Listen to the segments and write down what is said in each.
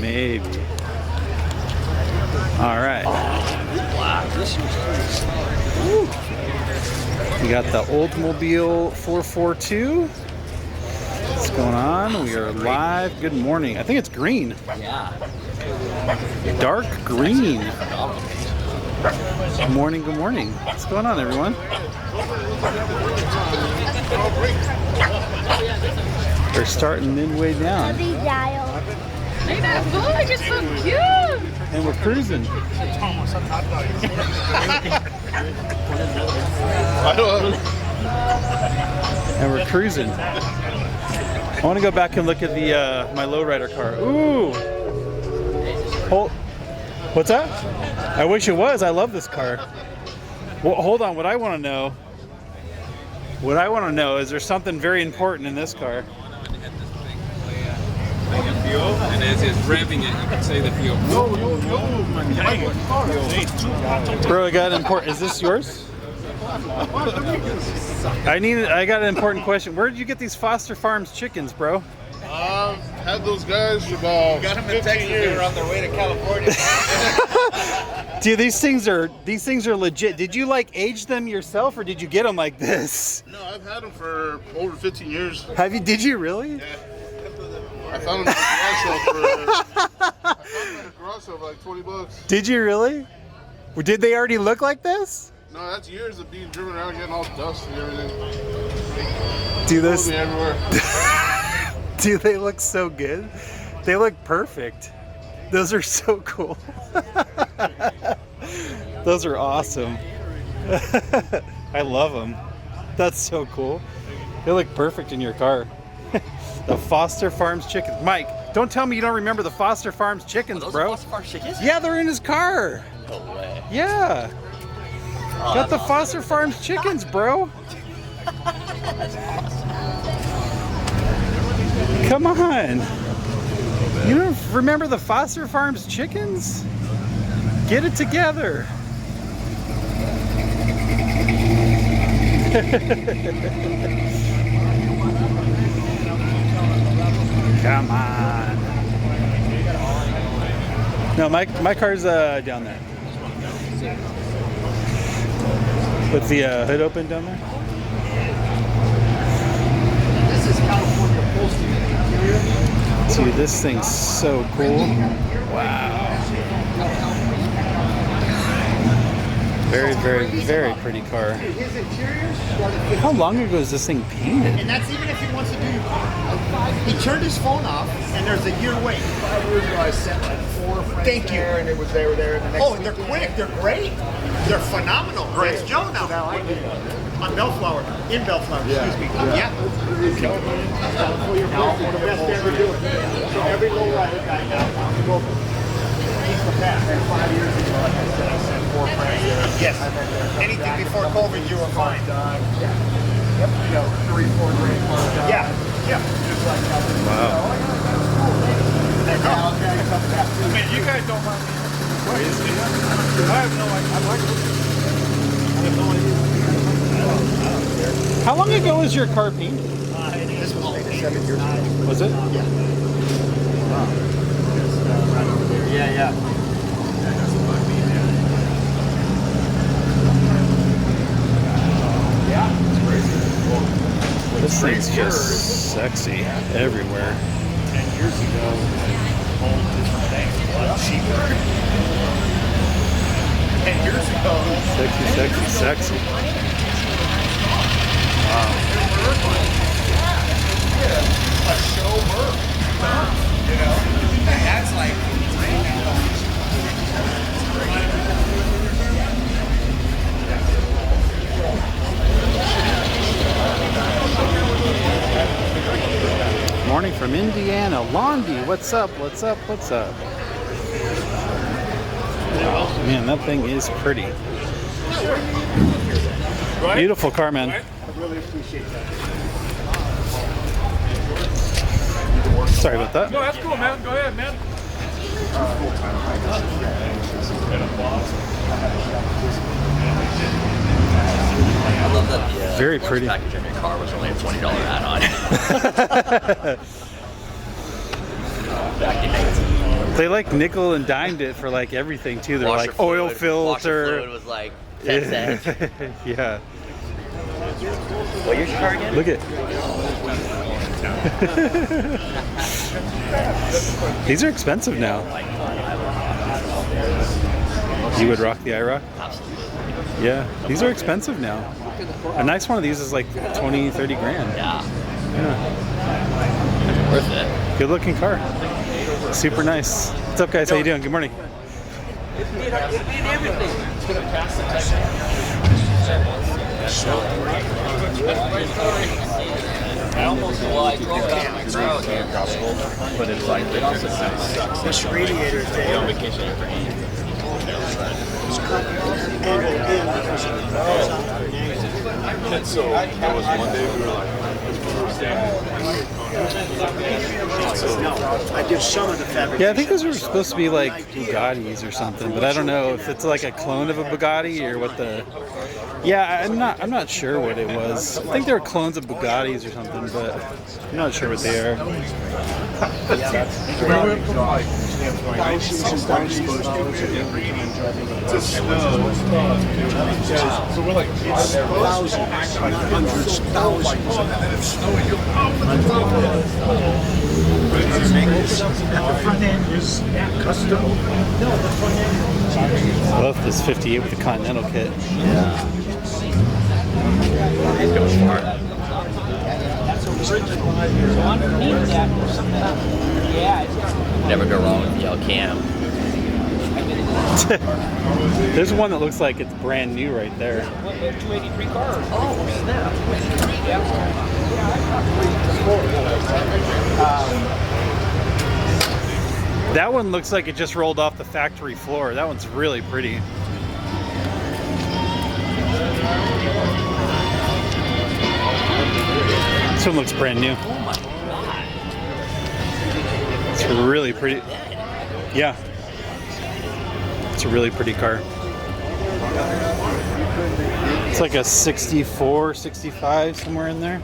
Maybe. All right. We got the Oldsmobile 442. What's going on? We are live. Good morning. I think it's green. Yeah. Dark green. Good morning. Good morning. What's going on, everyone? They're starting midway down. Look at that boy, it's so cute! And we're cruising. And we're cruising. I want to go back and look at the my lowrider car. Ooh! What's that? I wish it was. I love this car. Well, hold on. What I want to know is there something very important in this car. And as it's revving it, you can see the fuel. Bro, I got an important. Is this yours? I got an important question. Where did you get these Foster Farms chickens, bro? Had those guys for about 15 years. They were on their way to California. Dude, these things are legit. Did you like age them yourself, or did you get them like this? No, I've had them for over 15 years. Have you? Did you really? Yeah. I found them at a garage sale for like 20 bucks. Did you really? Did they already look like this? No, that's years of being driven around getting all dust and everything. Dude, this. Totally everywhere. Dude, they look so good. They look perfect. Those are so cool. Those are awesome. I love them. That's so cool. They look perfect in your car. The Foster Farms chickens. Mike, don't tell me you don't remember the Foster Farms chickens, bro. Foster Farms chickens? Yeah, they're in his car. No way. Yeah. Oh, Got the awesome. Foster Farms chickens, bro. Come on. You don't remember the Foster Farms chickens? Get it together. Come on. No, my car's down there. With the hood open down there? This is California upholstery. Dude, this thing's so cool. Wow. Very, very, very pretty car. His interior, How long ago is this thing painted? and that's even if he wants to do. He turned his phone off, and there's a year wait. 5 years ago, I sent like 4 friends Thank you. there, and they were there. And the next Oh, and they're quick. They're great. They're phenomenal. It's Joe now. So now I get it. On Bellflower. In Bellflower, excuse me. Yeah. The best to ever do it. So every low rider guy now wants to go. He's the best. And 5 years ago, like I said, I sent 4 friends there. Yes. Anything before COVID, you were fine. Yeah. Yep. You know, 3, 4 great cars. Yeah. Yeah. Just like that. Wow. And now I'll tell you something about I mean, you guys don't mind me. I have no idea. I like it. I have no idea. How long ago was your car painted? This was like 7 years ago. Was it? Yeah, yeah. This thing's just sexy everywhere. 10 years ago, all different things. A lot cheaper. 10 years ago. Sexy, sexy, sexy. A show work. You know? And that's like Anna Londi, what's up? What's up? What's up? Man, that thing is pretty. Beautiful car, man. I really appreciate that. Sorry about that. No, that's cool, man. Go ahead, man. I love that the Very parts pretty. package of your car was only a $20 add-on. Back in 19. They like nickel and dimed it for like everything too. They're like oil Washer filter. fluid was like 10 cents. Yeah. What year's your car again? Look at. These are expensive now. You would rock the IROC? Absolutely. Yeah. These are expensive now. A nice one of these is like 20, 30 grand. Yeah. Yeah. Worth it. Good looking car. Super nice. What's up, guys? How you doing? Good morning. But it's like this radiator thing. So that was one day we were like, I did some of the fabrication. Yeah, I think those were supposed to be like Bugattis or something, but I don't know if it's like a clone of a Bugatti or what the. Yeah, I'm not sure what it was. I think they were clones of Bugattis or something, but I'm not sure what they are. so we're like, Thousands, hundreds, thousands. The front end is custom. I love this 58 with the Continental kit. He's going smart. Never go wrong with the yellow cam. There's one that looks like it's brand new right there. 283 cars. Oh, snap. That one looks like it just rolled off the factory floor. That one's really pretty. This one looks brand new. Oh my god. It's really pretty. Yeah. It's a really pretty car. It's like a 64, 65, somewhere in there.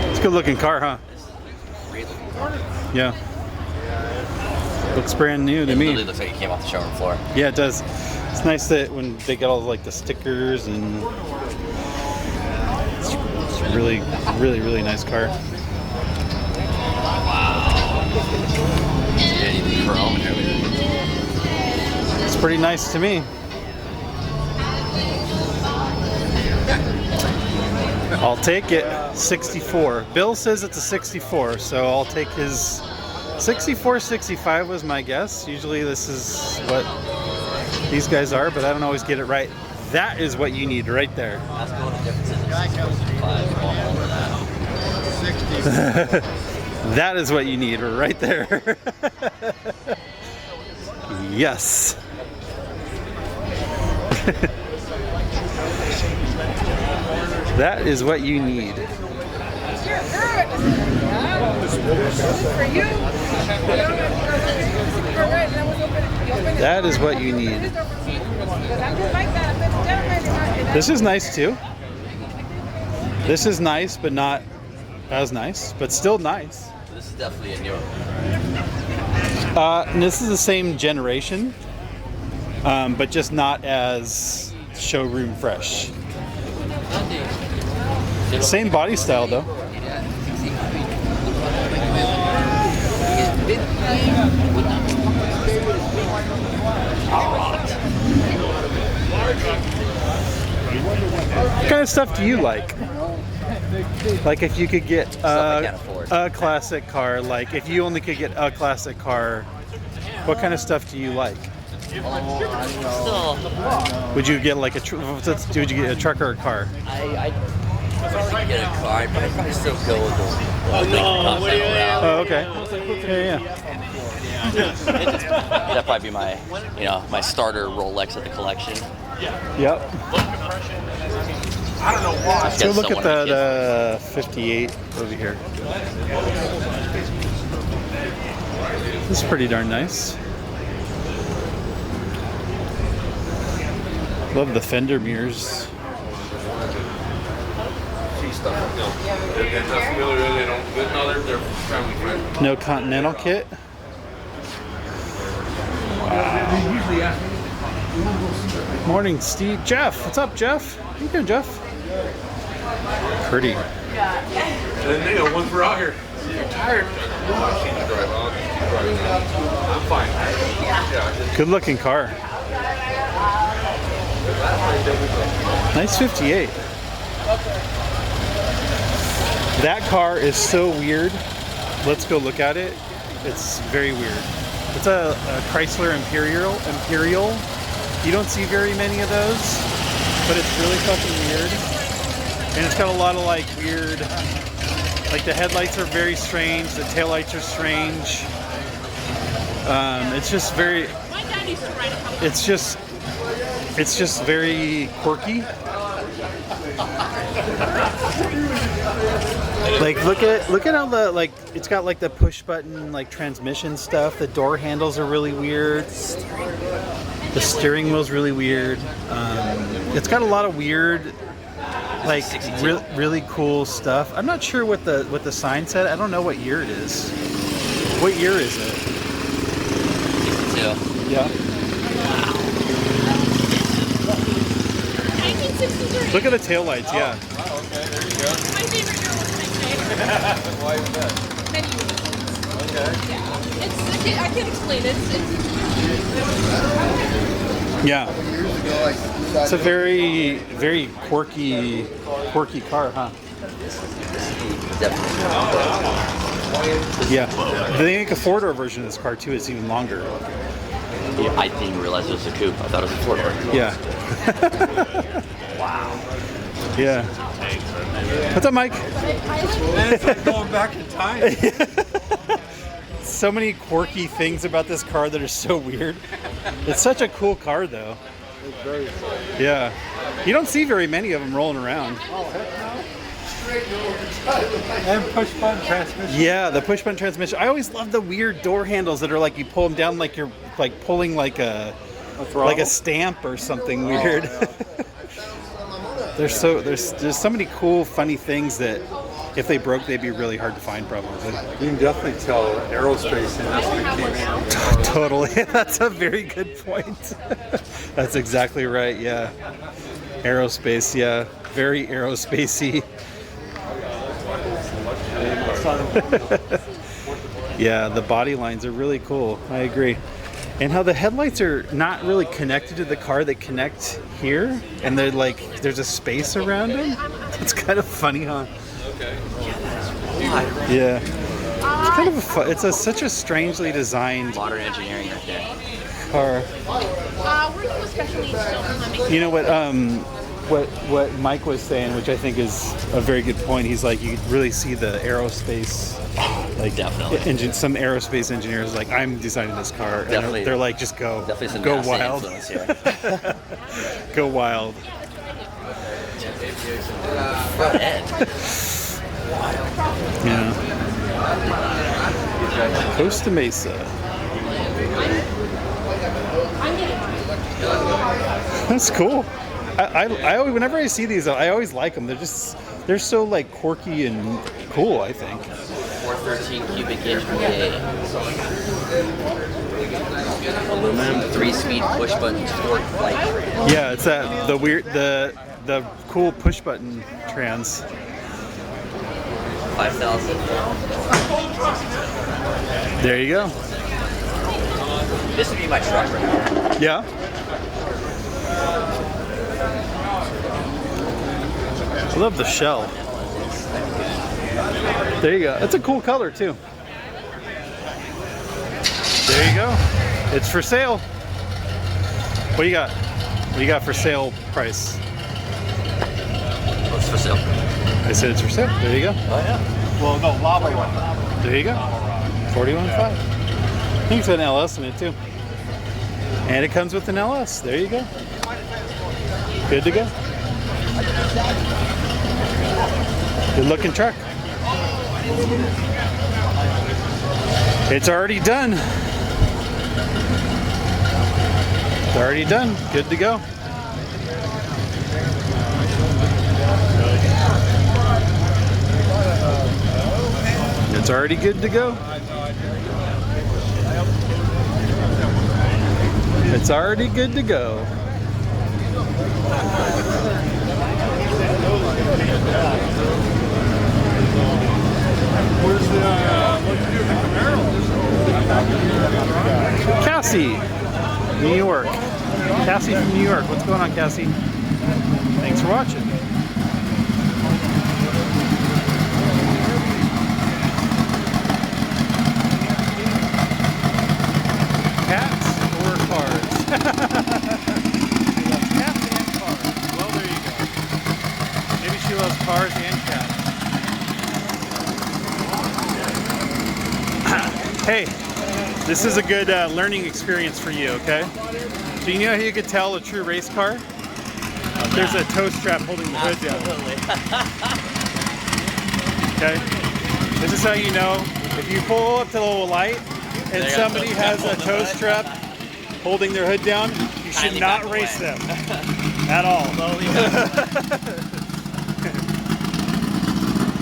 It's a good looking car, huh? Yeah. Looks brand new to It me. literally looks like it came off the showroom floor. Yeah, it does. It's nice that when they get all like the stickers and it's really, really, really nice car. Yeah, even chrome and everything. It's pretty nice to me. I'll take it. 64. Bill says it's a 64, so I'll take his 64, 65 was my guess. Usually this is what these guys are, but I don't always get it right. That is what you need right there. That's the only difference in the 65. That is what you need right there. Yes. That is what you need. That is what you need. This is nice too. This is nice, but not as nice, but still nice. This is definitely a newer. And this is the same generation, but just not as showroom fresh. Same body style though. What kind of stuff do you like? Like if you could get I can't afford. a classic car, like if you only could get a classic car, what kind of stuff do you like? Still, Would you get like would you get a truck or a car? get a car, I'd probably still go with the Continental route. Oh, okay. Yeah, yeah. That'd probably be my, my starter Rolex of the collection. Yep. Let's So look at that 58 over here. This is pretty darn nice. Love the fender mirrors. No Continental kit. Morning, Steve. Jeff, what's up, Jeff? How you doing, Jeff? Pretty. One for out here. I'm tired. I'm fine. Good looking car. Nice 58. That car is so weird. Let's go look at it. It's very weird. It's a Chrysler Imperial. You don't see very many of those, but it's really fucking weird. And it's got a lot of like weird, like the headlights are very strange, the taillights are strange. It's just very, it's just very quirky. Like look at how the like it's got like the push button like transmission stuff. The door handles are really weird. The steering wheel's really weird. It's got a lot of weird, like really cool stuff. I'm not sure what the sign said. I don't know what year it is. What year is it? 62. Yeah. 1963. Look at the taillights. Yeah. Oh, okay, there you go. My favorite girl was Why is that? many reasons. Okay. I can't explain it. Yeah. It's a very, very quirky car, huh? Yeah. They make a four-door version of this car too. It's even longer. Yeah, I didn't even realize it was a coupe. I thought it was a four-door. Yeah. Wow. Yeah. What's up, Mike? It's like going back in time. So many quirky things about this car that are so weird. It's such a cool car, though. Yeah. You don't see very many of them rolling around. And push button transmission. Yeah, the push button transmission. I always love the weird door handles that are like you pull them down like you're like pulling like a stamp or something weird. There's so many cool, funny things that if they broke, they'd be really hard to find, probably. You can definitely tell aerospace industry came in. Totally, that's a very good point. That's exactly right. Yeah, aerospace. Yeah, very aerospacey. Yeah, the body lines are really cool. I agree. And how the headlights are not really connected to the car, they connect here, and they're like, there's a space around them. It's kind of funny, huh? Okay. Yeah. It's kind of it's such a strangely designed Modern engineering right there. car. We're doing a special needs children. You know what Mike was saying, which I think is a very good point. He's like, you really see the aerospace, like Definitely. some aerospace engineers like, I'm designing this car, and Definitely. they're like, just go, Definitely some go NASA wild, influence here. go wild. Front end. Yeah. Costa Mesa. That's cool. I always, whenever I see these, I always like them. They're so like quirky and cool, I think. 413 cubic inch V8. Aluminum 3-speed push button sport light. Yeah, it's the weird the cool push button trans. 5,000. There you go. This would be my truck right now. Yeah. I love the shell. There you go. That's a cool color too. There you go. It's for sale. What do you got? What do you got for sale price? What's for sale? I said it's for sale. There you go. Oh yeah. Well, no, lava one. There you go. 41.5. I think it's an LS in it too. And it comes with an LS. There you go. Good to go. Good looking truck. It's already done. It's already done. Good to go. It's already good to go. It's already good to go. Where's the, what'd you do with the Camaro? Cassie, New York. Cassie from New York. What's going on, Cassie? Thanks for watching. Cats or cars? She loves cats and cars. Well, there you go. Maybe she loves cars and cats. Hey, this is a good learning experience for you, okay? So you know how you could tell a true race car? There's a tow strap holding the hood down. Okay? This is how you know. If you pull up to the little light and somebody has a tow strap holding their hood down, you should not race them at all.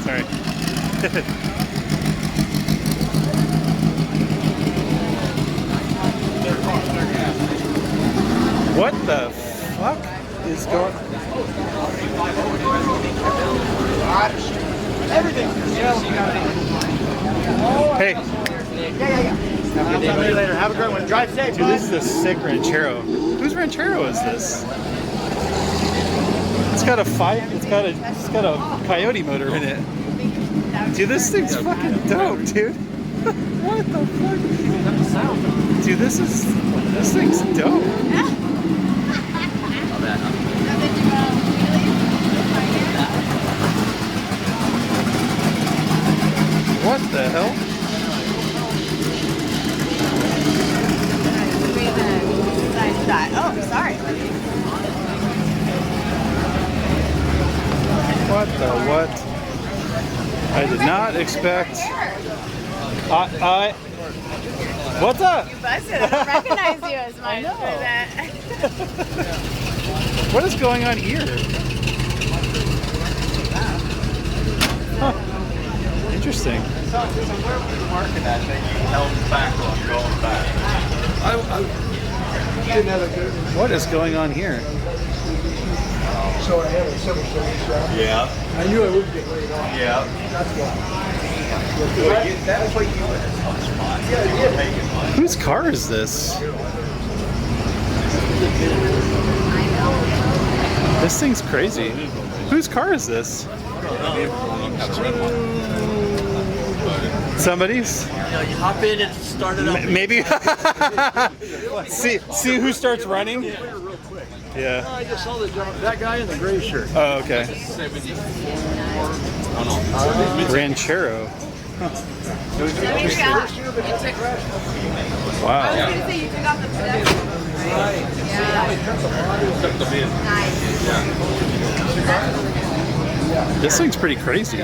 Sorry. What the fuck is going on? Hey. I'll talk to you later. Have a great one. Drive safe. Dude, this is a sick Ranchero. Whose Ranchero is this? It's got a Coyote motor in it. Dude, this thing's fucking dope, dude. What the fuck? Dude, this thing's dope. What the hell? Oh, sorry. What the what? I did not expect. What's up? You busted. I don't recognize you as much for that. What is going on here? Huh. Interesting. So where were you marking that thing? You held back on going back. What is going on here? So I have a civil service job. Yeah. I knew I wouldn't get laid off. Yeah. That's why. That's what you were in a tough spot. Yeah, yeah. Making money. Whose car is this? This thing's crazy. Whose car is this? Somebody's? You know, you hop in and start it up. Maybe. see who starts running? Yeah. I just saw the gentleman, that guy in the gray shirt. Oh, okay. Ranchero. Huh. Wow. I was going to say you took off the pedestrian. Right. Yeah. This thing's pretty crazy.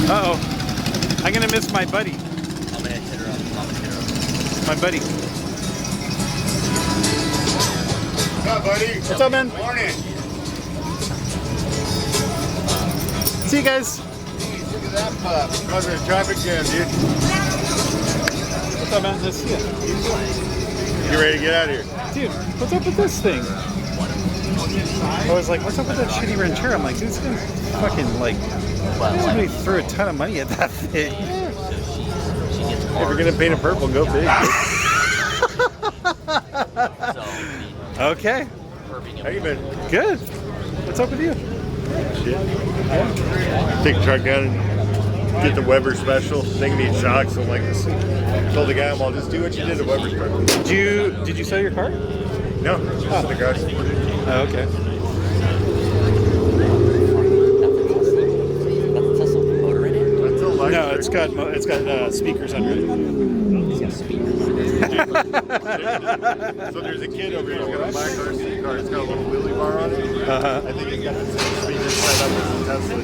Uh-oh. I'm gonna miss my buddy. I'm gonna hit her up. My buddy. What's up, buddy? What's up, man? Morning. See you guys. Look at that pup. Causing a traffic jam, dude. What's up, man? Nice to see you. You ready to get out of here? Dude, what's up with this thing? I was like, what's up with that shitty Ranchero? I'm like, dude, it's gonna fucking like, somebody threw a ton of money at that thing. If you're gonna paint it purple, go big. Okay, How you been? good. What's up with you? Shit. Take the truck down and get the Weber special. They need shocks. So I'm like, told the guy, I'll just do what you did at Weber's truck. Did you sell your car? No, just the guys. Oh, okay. That's Tesla motor in it? That's a luxury. No, it's got speakers under it. So there's a kid over here who's got a black RC car. It's got a little wheelie bar on it. Uh-huh. I think it's got the same speaker set up as the Tesla.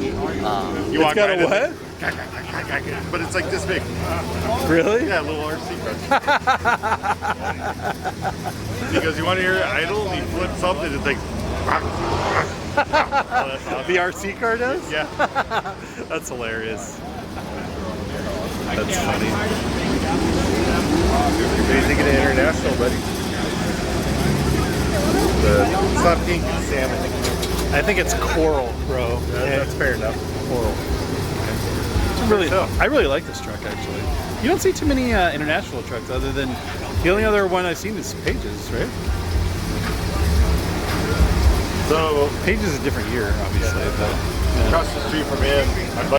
You It's walk got a by what? But it's like this big. Really? Yeah, a little RC car. He goes, you want to hear it idle? And he flips something. It's like. Oh, that's awesome. The RC car does? Yeah. That's hilarious. That's funny. You're basically an international, buddy. It's not pink, it's salmon. I think it's coral, bro. That's fair enough. Coral. I really like this truck, actually. You don't see too many international trucks other than the only other one I've seen is Pages, right? So, Pages is a different year, obviously. But, across the street from him,